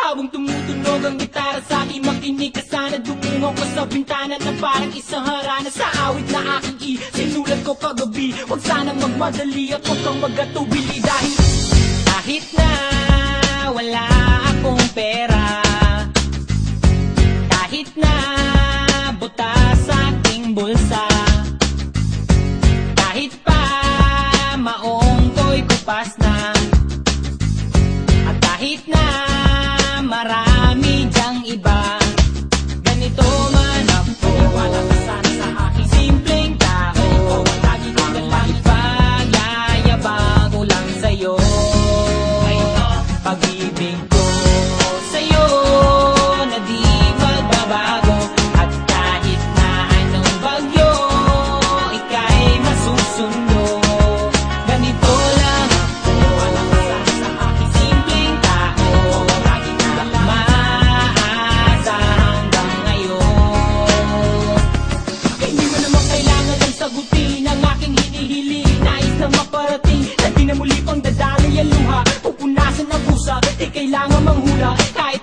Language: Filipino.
Habang tumutunog ang gitara sa akin, makinig ka sana. Dumungaw ko sa bintana na parang isang harana. Sa awit na aking sinulat ko kagabi, huwag sana magmadali at huwag kang magatubili. Dahil kahit na wala akong pera, kahit na butas sa aking bulsa, kahit pa maong ko'y kupas na, at kahit na marami dyang iba, ganito man ako. Wala ka sana sa aking simpleng tao. Ikaw ang lagi ko na lang ipagyayabang ko lang sa'yo. Pag-ibig ko sa'yo na di magbabago, at kahit na anong bagyo ika'y masusundo. Ganito lang ako. Wala ka sana sa aking simpleng tao. Lagi ko lang maasa hanggang ngayon. Kaya hindi mo naman kailangan ng sagutin ang aking hinihiling. Nais na maparating na di na muli pang dadaloy ang luha. Pupunasan ang busa, di kailangan manghula. Kahit